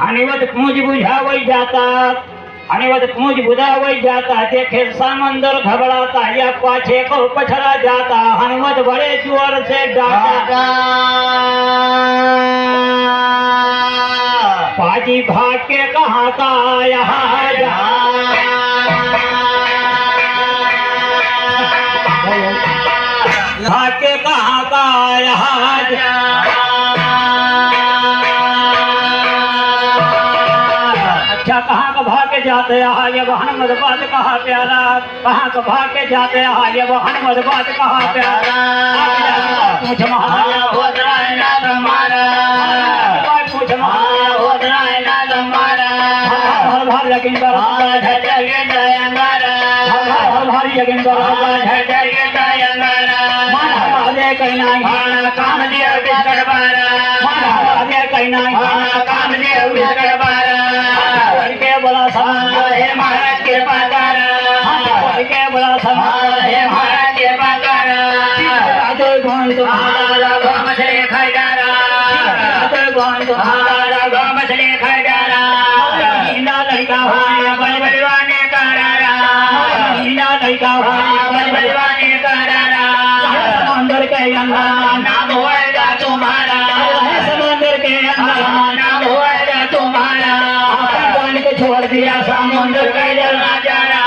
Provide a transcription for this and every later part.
हनिवत पूंज बुझावई जाता हनिवत पूंज बुझावई जाता देखे समंदर घबराता या पाछे को पछड़ा जाता हनुमत बड़े जोर से डांटा पाजी भाग के कहाँ का यहाँ जा भाग के कहाँ का यहाँ जा अच्छा कहाँ का भाग के जाते आगे वो हनुमत बात कहाँ प्यारा कहाँ का भाग के जाते आगे वो हनुमत बात कहाँ प्यारा पूछ महाराज पूछ महाराज लेकिन काम दिया काम के बोला हे महाराज के पाकर के बोला हे महाराज के पाकर गौन तुम्हारा गौ मछली खाई जा रहा गौन तुम्हारा गौ मछली खाई जा रहा लड़का हुआ बड़ी बड़ीवाने करा रहा लड़का हुआ बड़ी बड़ीवाने करा रहा समंदर के अंदर नाम होएगा तुम्हारा समंदर के अंदर नाम होएगा तुम्हारा छोड़ दिया समुद्र का जल नजारा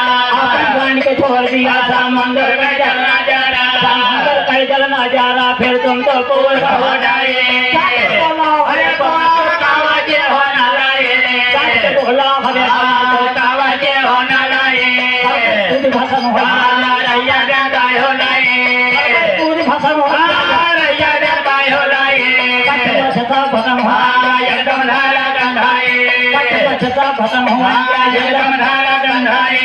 अपन के छोड़ दिया समुद्र का जल नजारा समुद्र का जल नजारा फिर तुम तो कोल हो जाए अरे कावाजे होना लाए बोला हरे कावाजे होना लाए पूरी भाषा में रैया गाय हो लाए पूरी भाषा में रैया गाय हो लाए सता भगम एकदम धारा गंधाए छता खत्म हुआ एकदम धारा गंधाए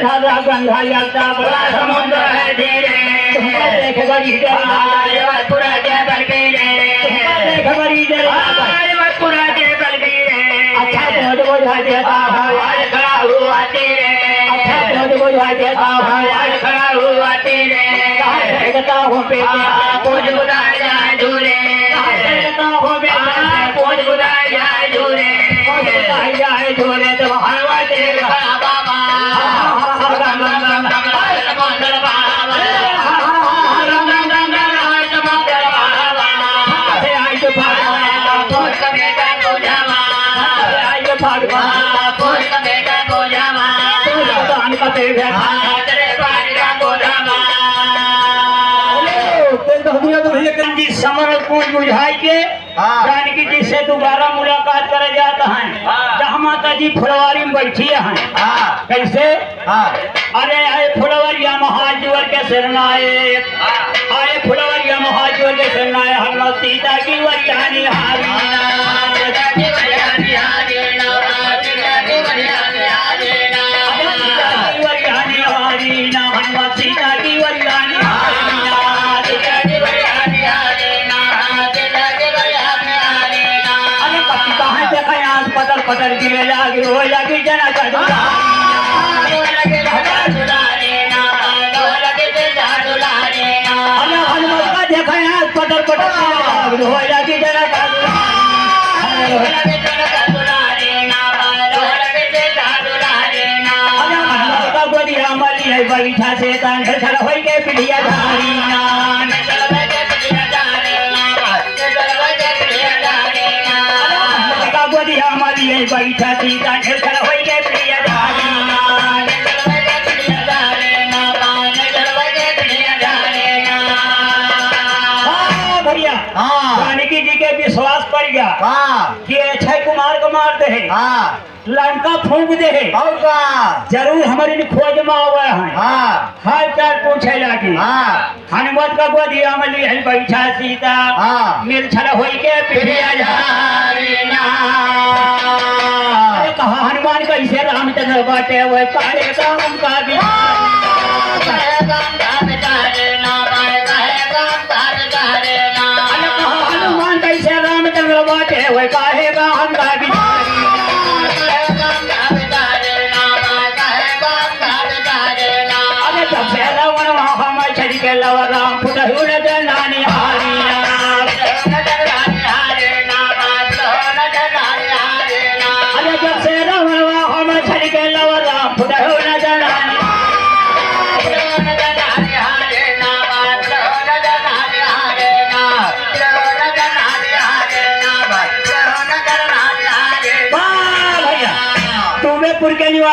धारा गंधाई आता बड़ा समुद्र है धीरे तुमको देख बड़ी जल पूरा जबल गिरे देख बड़ी जल पूरा जबल गिरे अच्छा बोझ बोझा देता हवाई खड़ा हुआ तीरे अच्छा बोझ बोझा देता हवाई खड़ा हुआ तीरे देखता हूँ बेटा बोझ बुझाए जाए दूरे देखता हूँ बेटा बोझ बुझाए जाए दूरे जाए झोले तो हलवा देव बाबा समर पूछ बुझाई के जानकी जी से दोबारा मुलाकात करे जाता है जहाँ माता जी फुलवारी में बैठी है कैसे अरे आए फुलवरिया महाजुअर के सिरनायक आए फुलवरिया महाजुअर के सिरनायक हनुमत सीता की वरियानी हनुमत सीता की वरियानी पतर गिरे लागे हो लगे जना का हनुमत का देखा यहाँ पतर पटर हो लगे जना का गोदिया मली है बैठा से तंग हो के पिलिया गोदिया मली है बैठा सीता खड़ा हो के प्रिय भैया जानकी जी के विश्वास पड़ गया कि अक्षय कुमार को मार दे लंका फूंक दे जरूर हमारी खोज में आवे हैं हाल चाल पूछे लगी हनुमत का गोदिया मली है बैठा सीता मिर्छल हो के प्रिय कहा हनुमान कैसे रामचंद्र बाटे वो काले काम का हनुमान कैसे रामचंद्र बाटे वो काहे काम का अरे सबसे रावण वहाँ हम छड़ी के लवर राम फुट नानी हारी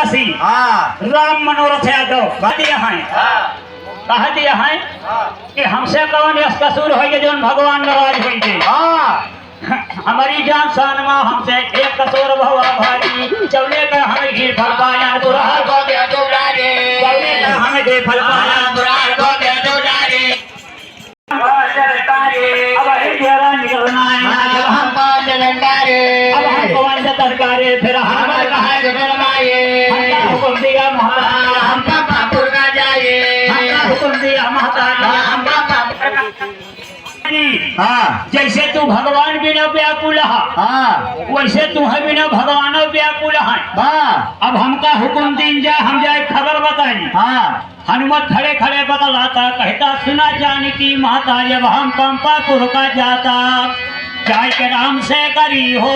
निवासी राम मनोरथ यादव कहते हैं कि हमसे कौन यस कसूर हो जो भगवान नाराज होंगे। हमारी जान शान माँ हमसे एक कसूर भवा भारी चौले कर हमें घी फल पाया दुरार को दे दुरारे चौले कर हमें घी फल पाया दुरार को दे दुरारे अब जरा निकलना है हम पांच लंडारे अब हम कौन तरकारे फिर हम कहाँ जगरमाए हमका हुक्म दिया महाराज हम पापुर का जाए हमका हुक्म दिया महाराज हम पापुर का जैसे तू भगवान बिना व्याकुल है वैसे तू है बिना भगवान व्याकुल है। अब हमका हुक्म दिन जाए हम जाए खबर बताई। हनुमत खड़े खड़े बतलाता कहता सुना जानकी माता जब हम पंपापुर का जाता जाय के राम से करी हो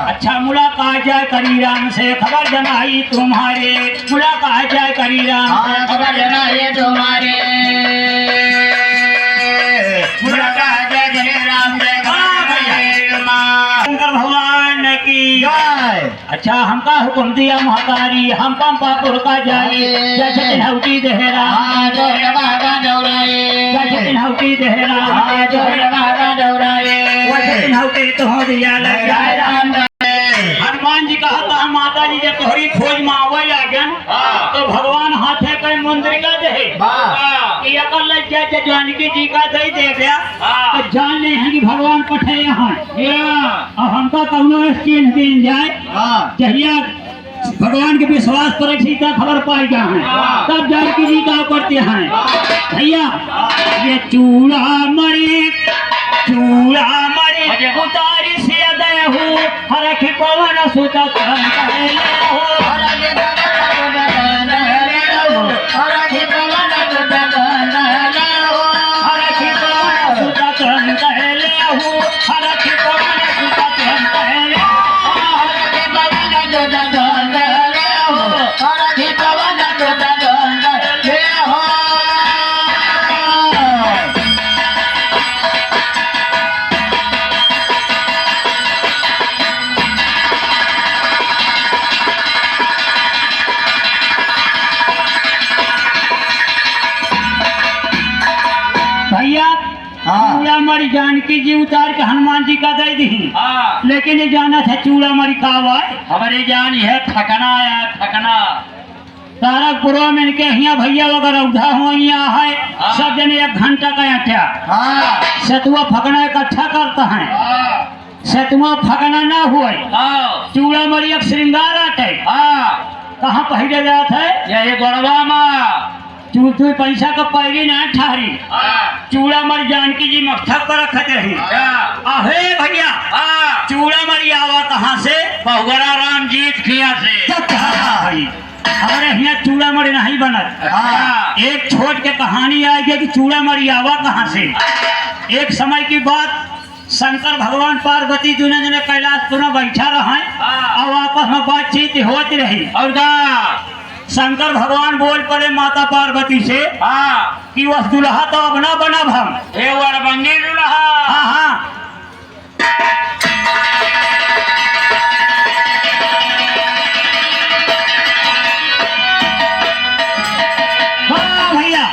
अच्छा मुलाकात जाय करी राम से खबर जनाई तुम्हारे मुलाकात जाय करी राम से खबर जनाई तुम्हारे मुलाकात जाय करी राम से शंकर भगवान की जय। अच्छा हमका हुक्म दिया महतारी हम पंपापुर का जाए जैसे तिनहौटी देहरा जैसे तिनहौटी देहरा वैसे तिनहौटी तो दिया लग जाए। हनुमान जी कहा था माता जी जब तोहरी खोज में आवे लागन तो भगवान हाथे के मंदिर का दे कि अकल लग जाए जानकी जी का दे दे गया तो जान ले हैं कि भगवान पठे यहाँ और हमका कौनो स्टीन दिन जाए जहिया भगवान के विश्वास पर सीता खबर पाई गया है तब जानकी जी का करते हैं भैया ये चूड़ा मरी उतारी से दे हो हरख पवन सुता चूड़ामणि जानकी जी उतार के हनुमान जी का दे दी लेकिन ये जाना था चूड़ामणि का हमारी जान है ठकना है ठकना तारा पुरो में इनके हिया भैया वगैरह उठा हो है सब जने 1 घंटा का क्या सतुआ फकना इकट्ठा करता है सतुआ फकना ना हुए चूड़ामणि एक श्रृंगार आटे कहाँ पहले जात है यही गढ़वा में तू पैसा का पैरी ना ठहरी चूड़ामणि जानकी जी मस्तक पर रखते हैं अहे भैया चूड़ामणि आवा कहाँ से बहुगरा राम जीत खिया से हमारे यहाँ चूड़ामणि नहीं बनत एक छोट के कहानी आएगी कि चूड़ामणि आवा कहाँ से। एक समय की बात शंकर भगवान पार्वती दोनों जने कैलाशपुर में बैठा रहे और आपस में बातचीत होती रही और शंकर भगवान बोल पड़े माता पार्वती से कि वह दुल्हा तो अब ना बनब हम बंगी दुल्हा भैया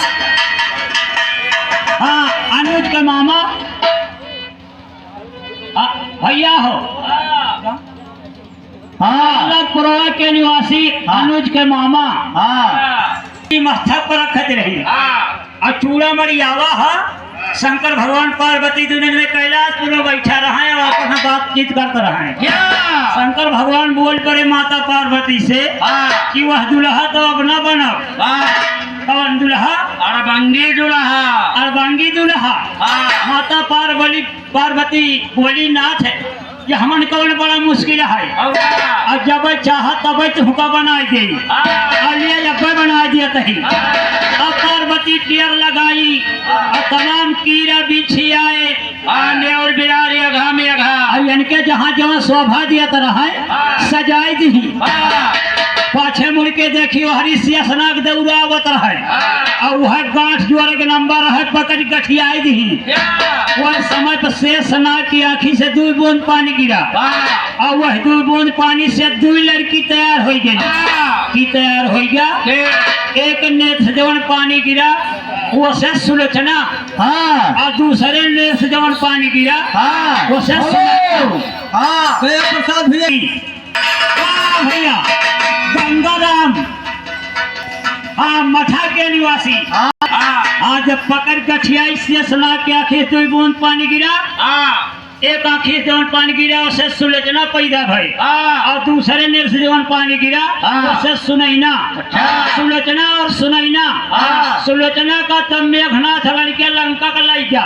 अनुज के मामा भैया हो पुरवा के निवासी अनुज के मामा मस्तक पर रखते रही और चूड़ामणि आवा है शंकर भगवान पार्वती दोनों में कैलाशपुर में बैठा रहे और आपस बातचीत करते रहे। शंकर भगवान बोल पड़े माता पार्वती से कि वह दुल्हा तो अब न बनब कौन दुल्हा अड़बंगी दुल्हा अड़बंगी दुल्हा माता पार्वती बोली नाथ है ये हमन कौन बड़ा मुश्किल है और जब चाह तब हुक्का बना दे जब बना दिया तही अब पार्वती टेर लगाई और तमाम कीड़ा बिछी आए आने और बिरारी अघा में अघा इनके जहाँ जहाँ शोभा दिया तरह है सजाई दी पाछे मुड़ के देखियो हरी सियासनाक दौड़ावत है और वह गांठ जोड़ के नंबर है पकड़ गठियाई दी वह समय पर शेषनाग की आंखी से 2 बूंद पानी गिरा और वह 2 बूंद पानी से 2 लड़की तैयार हो गई की तैयार हो गया। एक नेत्र से जवन पानी गिरा वो से सुलोचना और दूसरे नेत्र से जवन पानी गिरा वो से प्रसाद भैया गंगाराम मठा के निवासी आज पकड़ गठियाई से सना के आखिर 2 बूंद पानी गिरा एक आंखी से जवन पानी गिरा उससे सुलोचना पैदा भई और दूसरे नेत्र से जवन पानी गिरा उससे सुनैना सुलोचना और सुनैना सुलोचना का तब मेघनाथ बन के लंका का लाई जा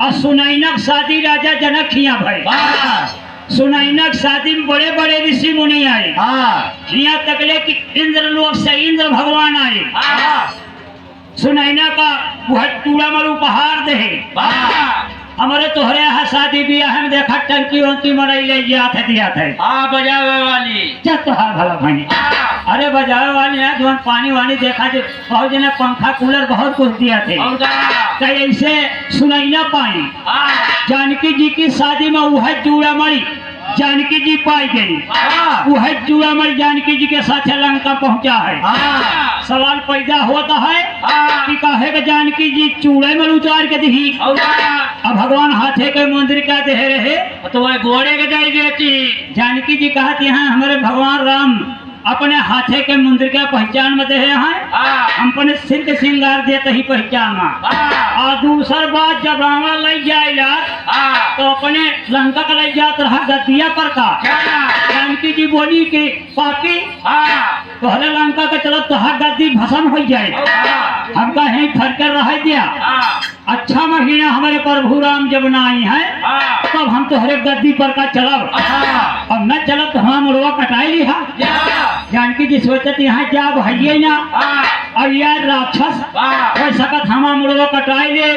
और सुनैना शादी राजा जनक किया भाई सुनैना शादी में बड़े बड़े ऋषि मुनि आए यहाँ तकले कि इंद्र लोक से इंद्र भगवान आए सुनैना का वह चूड़ा मर उपहार दे हमारे तोहरे यहाँ शादी ब्याह में देखा टंकी वंकी मरई ले दिया थे बजावे वाली तोहार भला भाई अरे बजावे वाली है जो पानी वानी देखा जो बहुत जने पंखा कूलर बहुत कुछ दिया थे कहीं ऐसे सुनाई ना पाई जानकी जी की शादी में वह चूड़ा मरी जानकी जी पाई गई वह चूड़ा मरी जानकी जी के साथ लंका पहुंचा है सवाल पैदा होता है कि कहे कि जानकी जी चूड़े में उतार के दी अब भगवान हाथे के मंदिर का दे रहे तो वह घोड़े के जाई बेटी जानकी जी कहा कि हाँ हमारे भगवान राम अपने हाथे के मंदिर का पहचान में दे हैं हम अपने सिर के श्रृंगार देते ही पहचान में और दूसर बात जब रावण ले जाएगा तो अपने लंका का ले जात रहा गद्दिया पर का जानकी जी बोली कि पापी पहले लंका के चलो तो गद्दी भस्म हो जाए हम कहीं फर कर रह दिया अच्छा महीना हमारे प्रभु राम जब न आई है तब हम तो हरे गद्दी पर का चलब और न चलब तो हम मुड़वा कटाई लिहा जानकी जी सोचत यहाँ क्या भैया ना और यार राक्षस हो सकत हम मुड़वा कटाई ले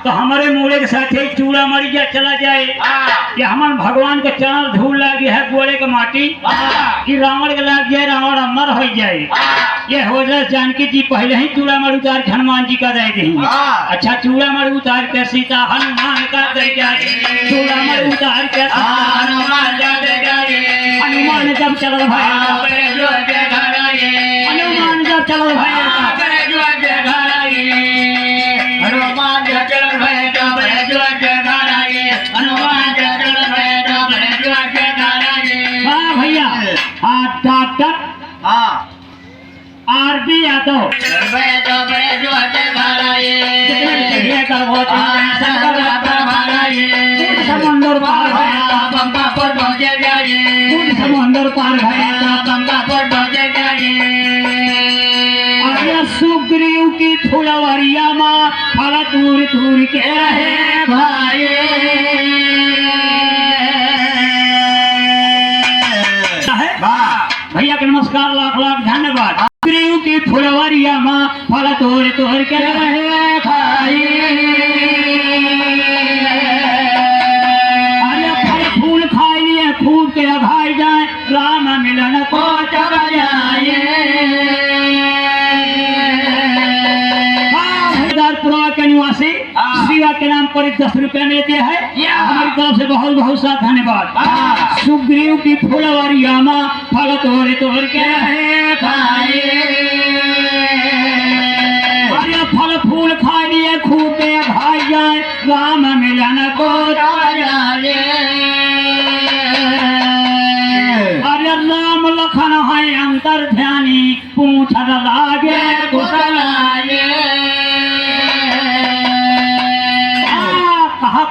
तो हमारे मुड़े के साथ ही चूड़ा मरी जा चला जाए कि हमारे भगवान के चरण धूल लगी है गोड़े के माटी कि रावण के लग जाए रावण अमर हो जाए ये हो जाए। जानकी जी पहले ही चूड़ा मर उतार के हनुमान जी का दे दी अच्छा चूड़ा मर उतार के सीता हनुमान का दे चूड़ा मर उतार के हनुमान जब चलो भाई हनुमान जब चलो भाई हनुमान जब चलो भाई हाँ भैया हाँ डॉक्टर आरबी यादव समंदर पार समंदर पार सुग्रीव की फुलवरिया माँ फल दूर दूर के रहे भाई भैया के नमस्कार लाख लाख धन्यवाद। सुग्रीव की फुलवरिया माँ फल तोड़ तोड़ के रहे भाई अरे फल फूल खाए लिए खूब के भाई जाए राम मिलन को चल जाए के निवासी शिवा के नाम पर 10 रुपया लेते हैं हमारी तरफ से बहुत बहुत सा धन्यवाद। सुग्रीव की फुलवरिया माँ फल तोड़ तोड़ के रहे भाई अरे फल फूल खाए लिए खूब के भाई जाए राम मिलन को जाए अरे राम लखन है अंतर ध्यानी पूछ लागे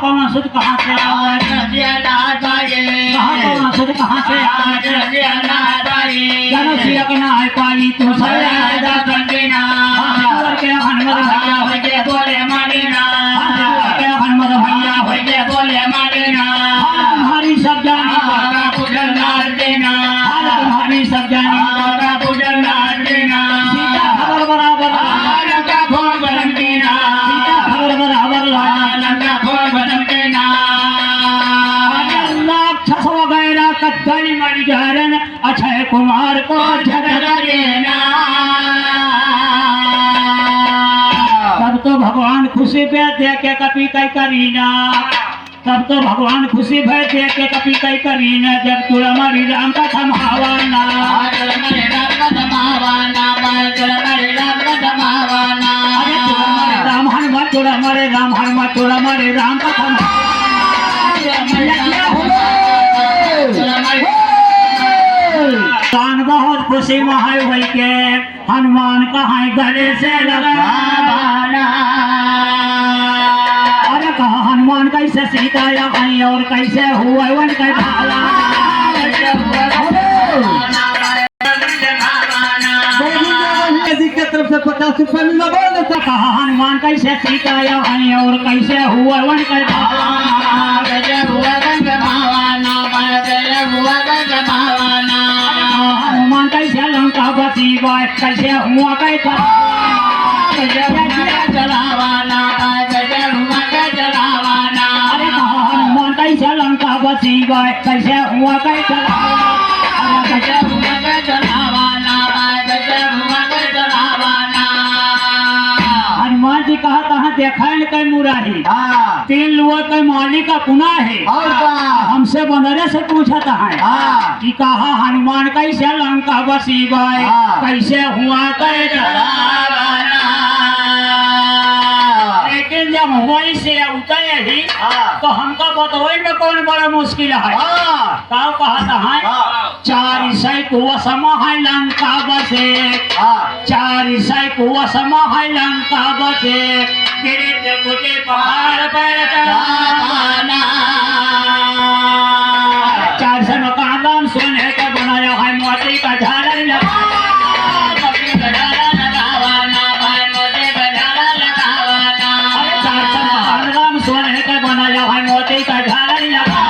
कहाँ सुध कहाँ से कहाँ से जानो सिया के ना है पाली तू हनुमत भैया हमारी सब जानी तुम्हारी सब जानी खबर बराबर खबर बराबर राक्षस वगैरह कत्तली मणिजारन अक्षय कुमार को झगड़ेना। तब तो भगवान खुशी पे देख के कपी कई करीना, तब तो भगवान खुशी भय देख के कपी कई करीना। जब तुर हमारी राम का थमावाना, हमारे राम का जमावाना, तुर हमारे राम का जमावाना। अरे तुर हमारे राम हनुमान, तुर हमारे राम हनुमान, तुर हमारे राम का थमावाना। कान बहुत खुशी महाय वही के हनुमान कहाँ गले से लगाना। अरे कहा हनुमान कैसे सीता या कहीं और कैसे हुआ वन कैसे भाला। की तरफ से 50 रुपए मिला बोल। कहा हनुमान कैसे सीता या कहीं और कैसे हुआ वन कैसे भाला। हनुमान कैसे लंका बसी बाय कैसे हुआ कैसे जलावाना, जलावाना। अरे कहा हनुमान कैसे लंका बसी बाय कैसे हुआ कैसे हनुमान जी कहा कहाँ देखा कई मुरारी। हाँ 3 लुआ के मालिक का पुना है। और का हमसे बनरे से पूछता है हाँ कि कहा हनुमान कैसे लंका बसी बाय हाँ। कैसे हुआ कैसे। लेकिन जब वही से उतरे ही हाँ तो हमका बतवे में कौन बड़ा मुश्किल है। हाँ ताऊ कहता है हाँ 4 सै को समा है लंका बसे, हाँ 4 सै को समा है लंका बसे। गिरे कुटे पहाड़ पर चढ़ाना। 4 सै मकान राम सोने का बनाया है मोती का झालर लगा। अरे 4 सै मकान राम सोने का बनाया है मोती का झालर लगा।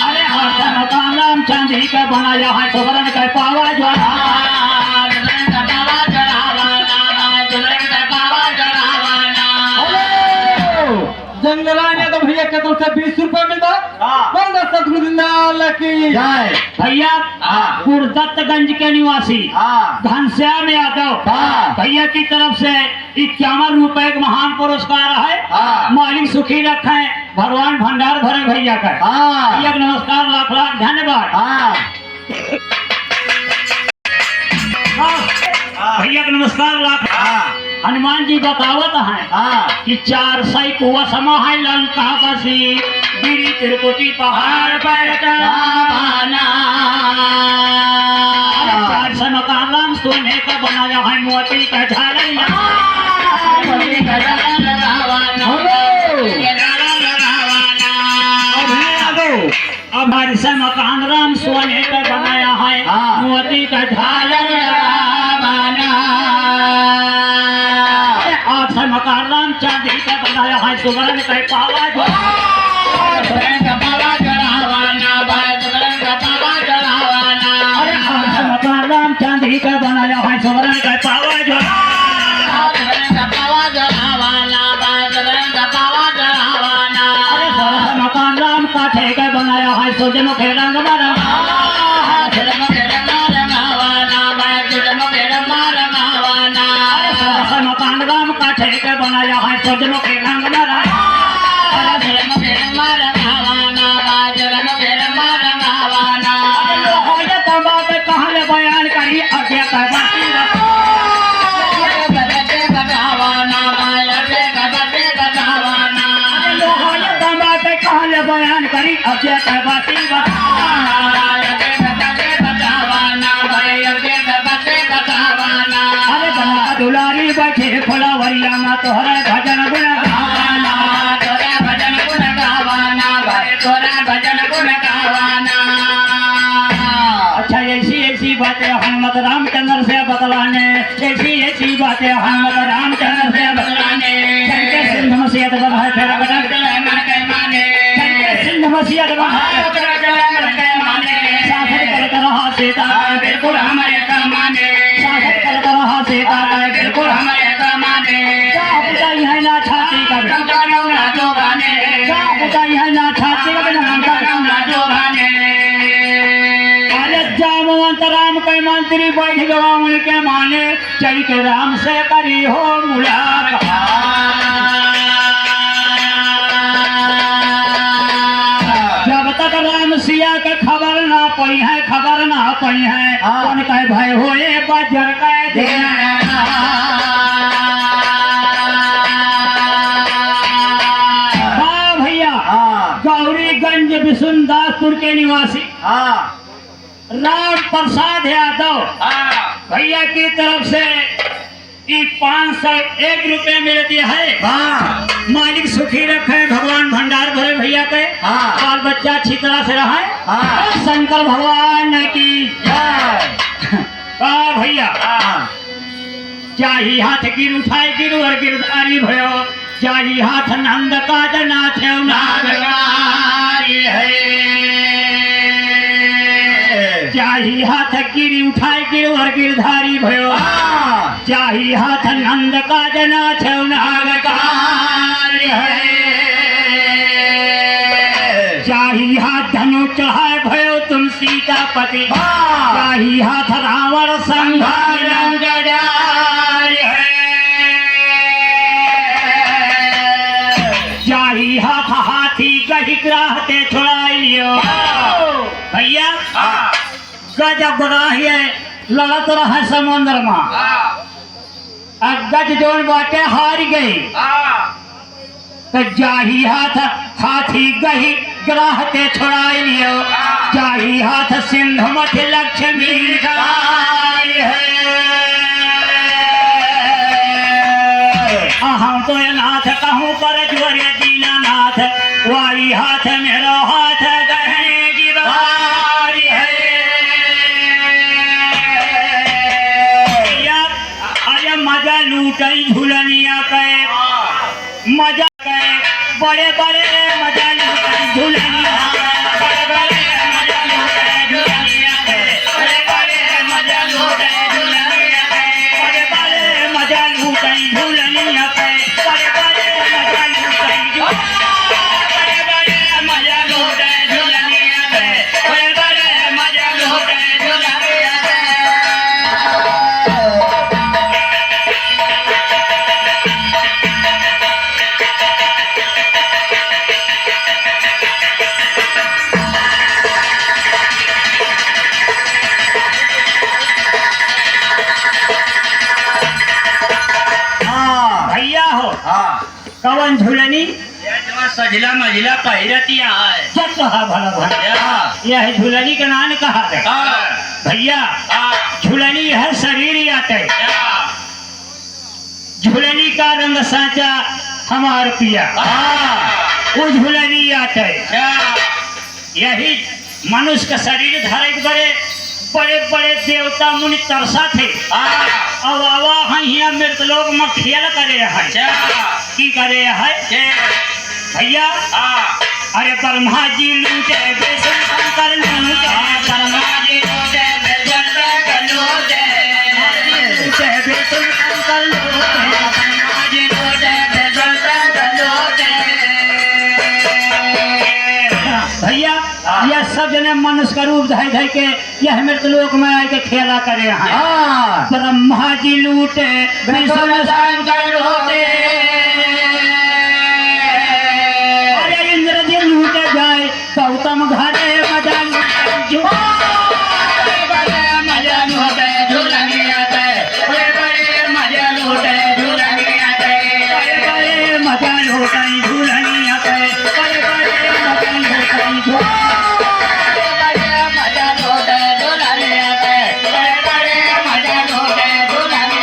अरे 8 सै मकान राम चांदी का बनाया है सुवर्ण का पावा ज्वाला। जंगला ने तो भैया के तरफ से 20 रुपए मिला। हाँ। बोल दो सतगुरुनाल की जय। भैया हाँ। गुरदत्तगंज के निवासी हाँ घनश्याम यादव हाँ। भैया की तरफ से 51 रुपए का महान पुरस्कार है। हाँ। मालिक सुखी रखे, भगवान भंडार भरे भैया का। हाँ भैया को नमस्कार, लाख लाख धन्यवाद। हाँ भैया को नमस्कार लाख। हाँ हनुमान जी बतावत है हाँ कि 4 सै कुआ समा है लंका बसी, गिरी त्रिकुटी पहाड़ पर चढ़ाना। 4 सै मकान राम सोने का बनाया है मोती का झालर लगा। अब 4 सै मकान राम सोने का बनाया है हाँ। मोती का झालर लगाना। 8 सै मकान राम चांदी का बनाया है सुवर्ण का पावा ज्वाला। अरे 8 सै मकान राम चांदी का बनाया है सुवर्ण का पावा ज्वाला। अरे 16 सै मकान राम काठे का बनाया है सोजनो के रंग बरा। अरे 16 सै मकान राम काठे का बनाया है सोजनो के रंग बरा। कहाँ ले बयान करी आज्ञा का बाती कहाँ ले बयान करी आज्ञा का बाती अरे बना दुलारी बैठे फुलवरिया में तोहरा भजन गुण गावाना। अच्छा ऐसी बातें हनुमत रामचंद्र से बतलाने, ऐसी बातें हनुमत रामचंद्र से बतलाने। चलके सिंध मसीहत बढ़ाए फिर बदल चलके सिंध मसीहत बढ़ाए शासन करता रहा सीता बिल्कुल हमारे कमाने। शासन करता रहा सीता बिल्कुल हमारे कमाने। क्या बुझाई है ना छाती का, क्या बुझाई है ना छाती का राम के मंत्री बैठ गवा उनके माने चल के राम से करी हो मुलाकात। जब तक राम सिया के खबर ना पई है कौन कहे भाई होए बजर कह देना। हाँ भैया, गौरीगंज विशुनदासपुर के निवासी राम प्रसाद यादव भैया की तरफ से 501 रुपए मिलती है। मालिक सुखी रखे, भगवान भंडार भरे भैया के, बाल बच्चा अच्छी तरह से रहे। शंकर भगवान की जय। भैया जाही हाथ गिर उठाए गिरु और गिरधारी भयो, जाही हाथ नंद का नाथ नागरी है। जाही हाथ गिरी उठाए गिरु और गिरधारी भयो, जाही हाथ नंद का नाथ नागरी है। जाही हाथ धनु चढ़ाए भयो तुम सीतापति, जाही हाथ रावण संहार है। जाही हाथ हाथी गही ग्राहते छुड़ाई लियो। भैया गजब बराहिए लड़त रहा समुद्र में, गज जोन बाटे हार गई। तो जाही हाथ हाथी गही ग्राहते छुड़ाई लियो, जाही हाथ सिंधु मठ लक्ष्मी है। हम तो नाथ कहूँ पर जोरे दीनानाथ, वाई हाथ मेरो हाथ गहने गिरधारी है। अरे मजा लूटई झूलनिया के, मजा के बड़े बड़े मजा लूटई झूलनिया, बड़े बड़े मजा लूटई झूलनिया के, बड़े बड़े मजा लूटई झूलनिया के, बड़े बड़े मजा लूटई झूलनिया के, बड़े बड़े मजा लूटई बड़े बड़े मजा लूटई झूलनिया के, बड़े बड़े मजा लूटई झूलनिया के। भैया हो कवन झूलनी सजला मजला पहिरतिया है। जब कहा भला भला यह झूलनी का नाम कहा है। भैया झूलनी है शरीर आते, झूलनी का रंग साचा हमार पिया, वो झूलनी आते। यही मनुष्य का शरीर धारे बड़े बड़े बड़े देवता मुनि तरसा थे। अब आवा यहाँ मृत लोग में खेल करे है की करे है भैया। अरे ब्रह्मा जी लूटे बेसन शंकर लूटे, ब्रह्मा जी लूटे बेसन शंकर लूटे, बेसन शंकर लूटे, ब्रह्मा जी लूटे बेसन शंकर लूटे। भैया यह सब जने मनुष्य का रूप धर धर के यह मृत लोक में आके खेला करे हैं। ब्रह्मा जी लूटे बेसन शंकर लूटे, अरे इंद्र जी लूटे जाए गौतम घरे मजा लूटे, मजा लूटे झूलनिया के, बड़े बड़े मजा लूटे झूलनिया के, बड़े बड़े मजा लूटे झूलनिया के, बड़े बड़े मजा लूटे झूलनिया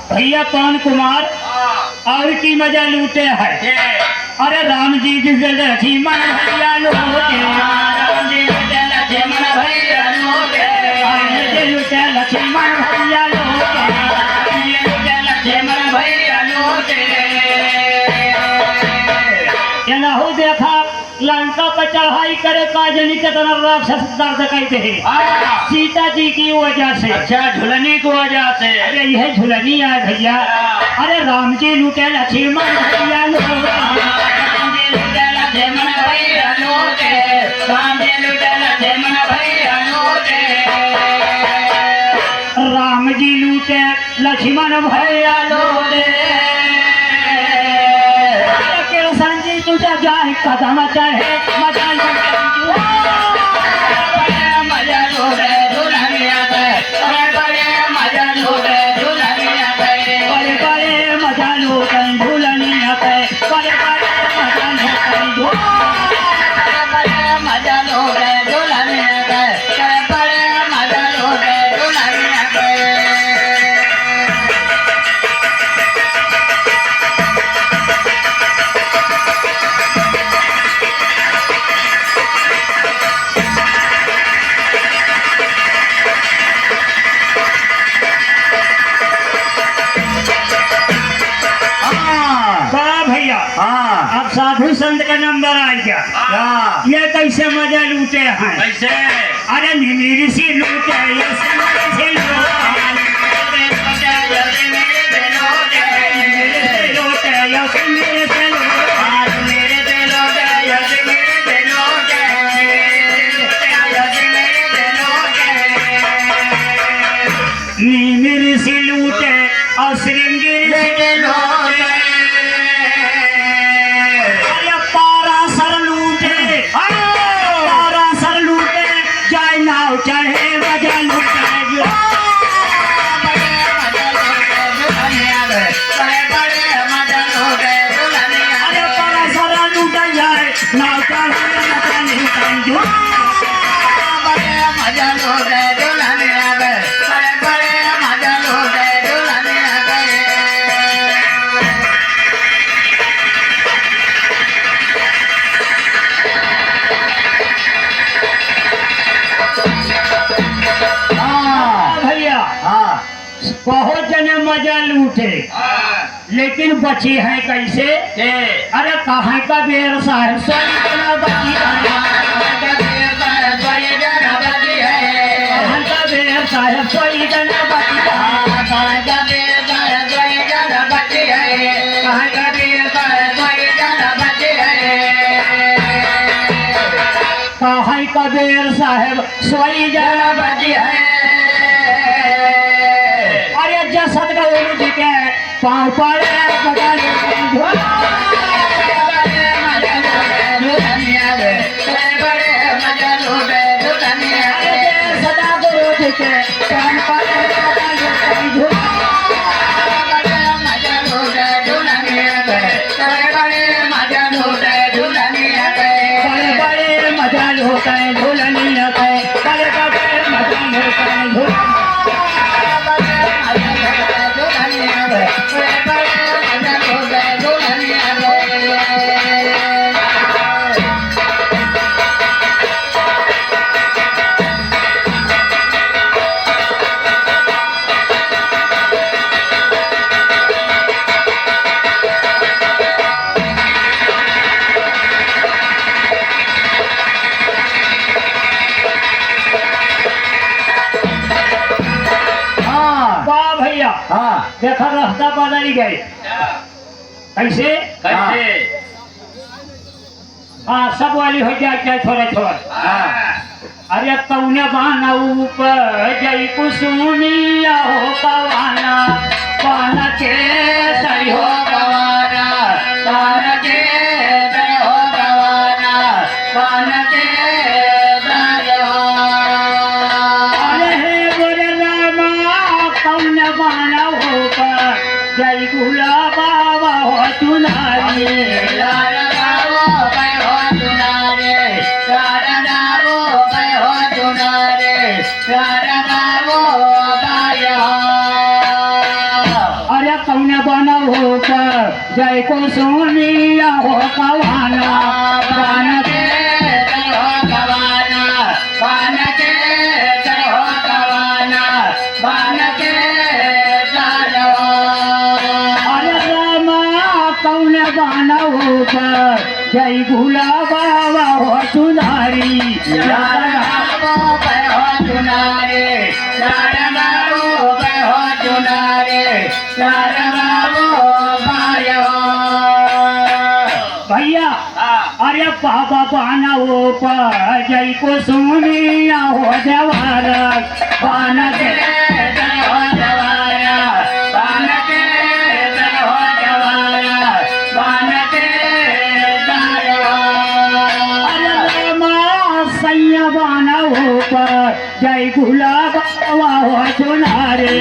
भैया पवन कुमार और की मजा लूटे है। अरे राम जी लक्ष्मण भैया लूटे, राम जी लक्ष्मण भैया लूटे, लक्ष्मण भैया लूटे, लक्ष्मण भैया लूटे। देखा लंका पर चढ़ा भाई करे काजनी के तरह राक्षस दर्द कहते हैं सीता जी की वजह से। अच्छा, झुलनी की वजह से। अरे यह झुलनी है भैया। अरे राम जी लूटे लक्ष्मण भैया राम जी लूटे लक्ष्मण भैया लूटे, राम जी लूटे लक्ष्मण भैया लूटे, राम जी लूटे लक्ष्मण भैया लूटे। कृष्ण जी तुझे जाए कदम चाहे मजा मजा लूटे दुल्हनिया पे, बड़े मजा लूटे दुल्हनिया पे, बड़े बड़े मजा लूटे झूलनिया पे, बड़े बड़े मजा लूटे बड़े मजा लूटे दुल्हनिया पे, बड़े मजा लूटे दुल्हनिया पे। भैया अब साधु संत का नंबर आ गया। ये कैसे मजा लूटे हैं? कैसे? अरे निमिर सी लूटे ये सिमर से लूटे लूटे ये सिमर से निमिर सी लूटे और श्रृंगिर से लूटे। अरे पारा सर लूटे, पारा सर लूटे, जाए नाव चढ़े बजा लूटे। अरे पारा सर लूटे जाए नाव चढ़े बजा लूटे। मजा लूटे दुल्हनिया पे, बड़े मजा लूटे दुल्हनिया पे। भैया बहुत जने मजा लूटे लेकिन बची है कैसे? अरे कहाँ का बेर साहब सोई जना बची है, कहाँ का बेर साहब सोई जना बची है, कहाँ का बेर साहब सोई जना बची है। अरे जसद का जी के पाँव पड़े बगल सदा गुरु जी के कान पड़े बड़े बड़े मजा होता है झूलनिया पे, बड़े बड़े मजा होता है देखा रास्ता बदल गए कैसे? हाँ सब वाली हो जाए थोड़ा थोड़ा। अरे कौने बाना ऊपर जई कुसुमिया हो कवाना, पान के सही हो कवाना, पान के सही हो कवाना, पान के सही हो। अरे हे बोले रामा कौने बाना ऊपर जई गुलाबा हो चुनारी, अरे कौने बना होकर जय को सोनिया हो कवाना, बन के हो कवाना, बन के हो कवाना, बन के अरे रामा कौने बना होकर जय भूला बाबा हो चुना भैया अरे बाबा बाना वो जय को सुनिया हो जवार बान के सैया बाना हो जय गुलाब हो चुनारे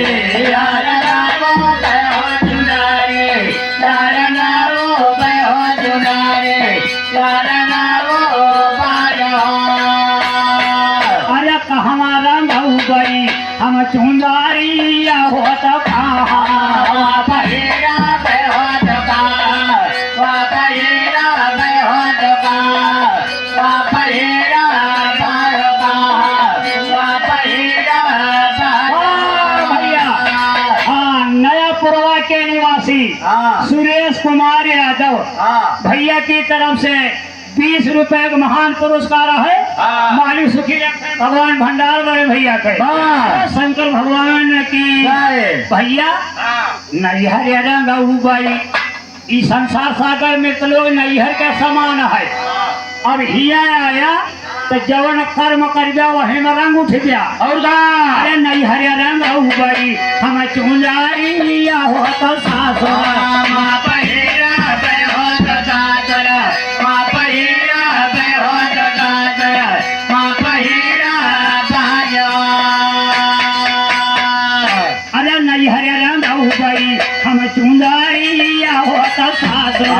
अरे कहवा रंग गई हम चुंदारिया हो तो नयापुरवा के निवासी सुरेश कुमार यादव भैया की तरफ से 20 रुपए का महान पुरस्कार है। मालिक सुखी रखे भगवान भंडार बड़े भैया के शंकर भगवान की भैया नैहर रंग भाई इस संसार सागर में तो लोग नैहर का समान है। अब हिया आया तो जवन कर्म कर गया वही में रंग उठ गया और अरे नैहर रंग भाई हम चुंजारिया हो तो सासो अरे नैहर रंग भाई हम चुंजारिया हो तो सासो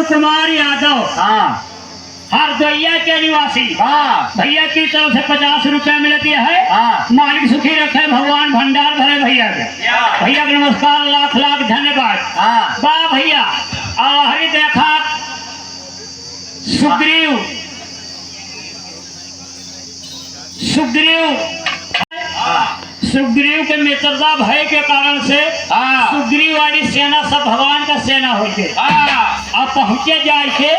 कुमार यादव हरदोइया के निवासी भैया की तरफ से 50 रुपया मिलती है। मालिक सुखी रखे भगवान भंडार भरे भैया के भैया के नमस्कार लाख लाख धन्यवाद। वाह भैया हरी देखा सुग्रीव के मित्रता भय के कारण से सुग्रीव वाली सेना सब भगवान का सेना होते अब पहुंचे जाए के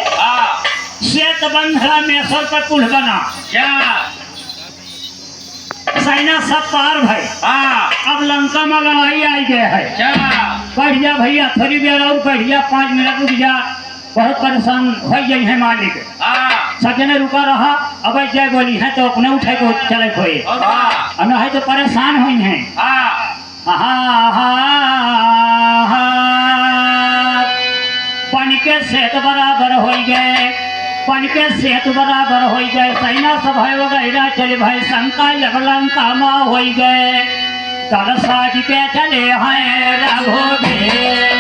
श्वेत बंधरा मेसर पर पुल बना सेना सब पार भय अब लंका में लड़ाई आई गए है। बढ़ जा भैया थोड़ी देर और बढ़ जा 5 मिनट रुक जा बहुत परेशान हो गई है मालिक सजने रुका रहा अब जय बोली है तो अपने उठे को चले खोए न है तो परेशान हुई है। पानी के सेहत बराबर हो गए पानी के सेहत बराबर हो गए सैना सब है वगैरह चले भाई शंका लंका माँ हो गए कर साज के चले हैं रघुवीर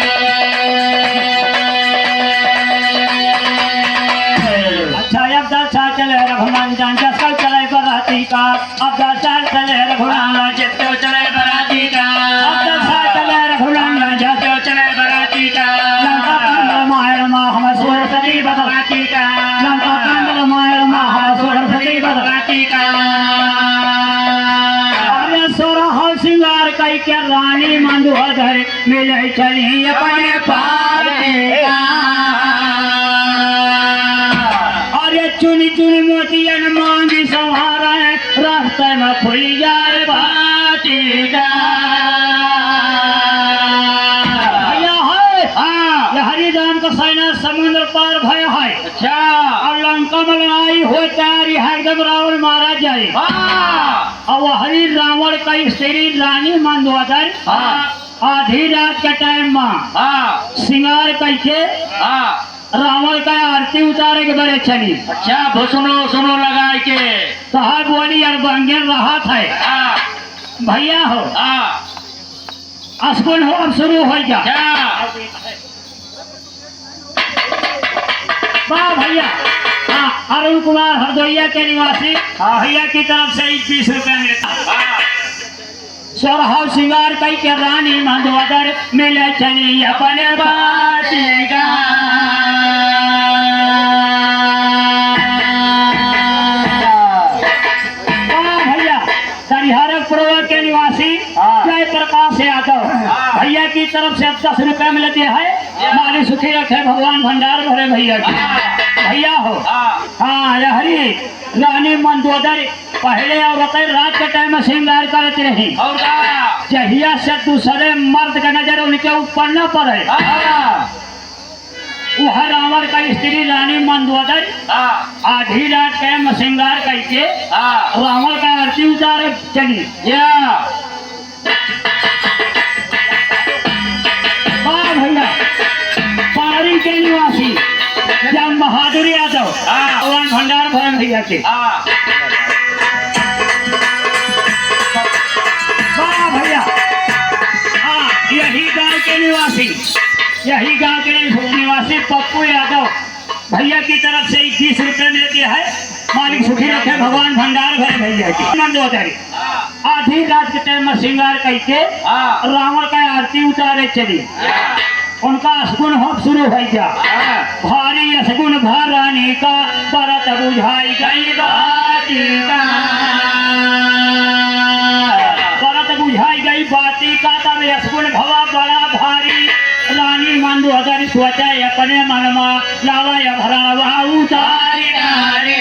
चले रघुनंदन जसल चले बराती का अब दशा चले रघुनंदन जितो चले बराती का अब दशा चले रघुनंदन जितो चले बराती का लंका कांड मायर माँ हम सरस्वती बराती का लंका कांड मायर माँ हम सरस्वती बराती का अरे सोरह सिंगार कई के रानी मंदोदर मिले चली अपने पारे चुनी चुनी मोतियन मांगी संहारा रास्ते में खुल जाए बाती का हरिराम का सेना समुद्र पार भय है। अच्छा और लंका में लड़ाई हो तैयारी है एकदम रावण मारा जाए और हरि रावण का स्त्री रानी मंदोदर आधी रात के टाइम में सिंगार करके रावण का आरती उतारे के बड़े चली। अच्छा सुनो लगा के कहा बोली यार बंगेन रहा था भैया हो अस्कुन हो अब शुरू हो जा वाह भैया हाँ, अरुण कुमार हरदोइया के निवासी भैया की तरफ से 20 रुपए मिलता। सोरहाव सिंगार कई के रानी मंदोदर मिले चली अपने बाती का। भैया हरिहरपुर के निवासी जय प्रकाश यादव भैया की तरफ से 10 रुपए मिलते हैं। माली सुखी रखे भगवान भंडार भरे भैया की। भैया हो हाँ हरी रानी मंदोदर पहले औरत रात के टाइम में श्रृंगार करते रही जहिया से दूसरे मर्द का नजर उनके ऊपर न पड़े। वह रावण का स्त्री रानी मंदोदर आधी रात के में श्रृंगार करके रावण का आरती उतारे चली। भैया पारी के निवासी जब बहादुर यादव भगवान भंडार भरन भैया के। भैया हाँ यही गांव के निवासी पप्पू यादव भैया की तरफ से 20 रुपए मिलती है। मालिक सुखी रखे भगवान भंडार भरे भैया की। मंदोदरी आधी रात के टाइम में श्रृंगार करके रावण का आरती उतारे चली। उनका असगुन हो शुरू हो गया। भारी असगुन भरानी का परत बुझाई गई बाती का। परत बुझाई गई बाती का तब असगुन भवा बड़ा भारी। रानी मंदोदर सोचा अपने मन में लावा भरावा उतारी डाले।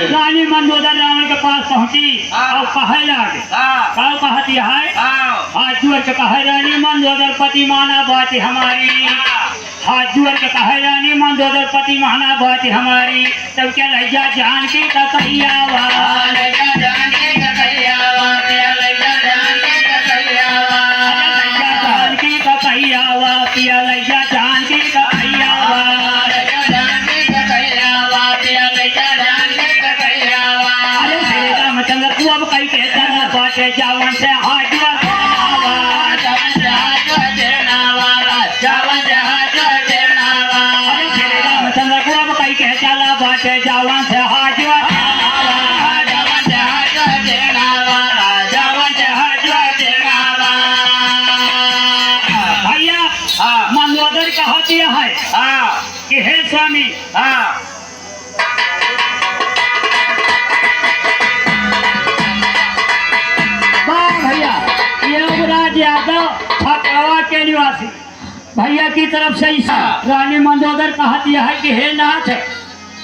रानी मंदोदर रावण के पास पहुंची और कहे लागे कहती है हाथ जोड़ के कहे रानी मंदोदर पति माना बात हमारी। हाथ जोड़ के कहे रानी मंदोदर पति माना बात हमारी। तब क्या लैया जान की कहियावा लैया जान की कहियावा लैया जान की कहियावा लैया जान की कहियावा पिया लैया जान की कहियावा लैया जान की कहियावा पिया लैया जान की कहियावा। अरे श्री रामचंद्र तू अब कहीं कहता है बातें जावन से हाथ जावन से भैया मंदोदर कहा दिया है कि हे स्वामी भैया योगराज यादव छकड़वा के निवासी भैया की तरफ से रानी मंदोदर कहा दिया है कि हे नाथ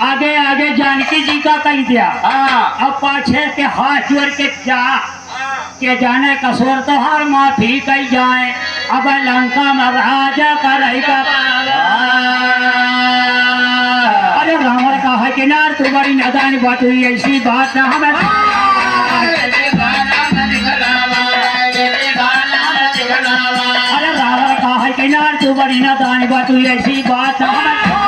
आगे आगे जानकी जी का कह दिया अब पाछे के हाथ जोड़ के जाने कसोर तो हर माफी कही जाए। अब लंका में राजा का अरे रावण का है कि नार तू बड़ी नादानी बात हुई ऐसी बात ना हमें। अरे रावण का है कि नार तू बड़ी नादानी बात हुई ऐसी बात ना हमें।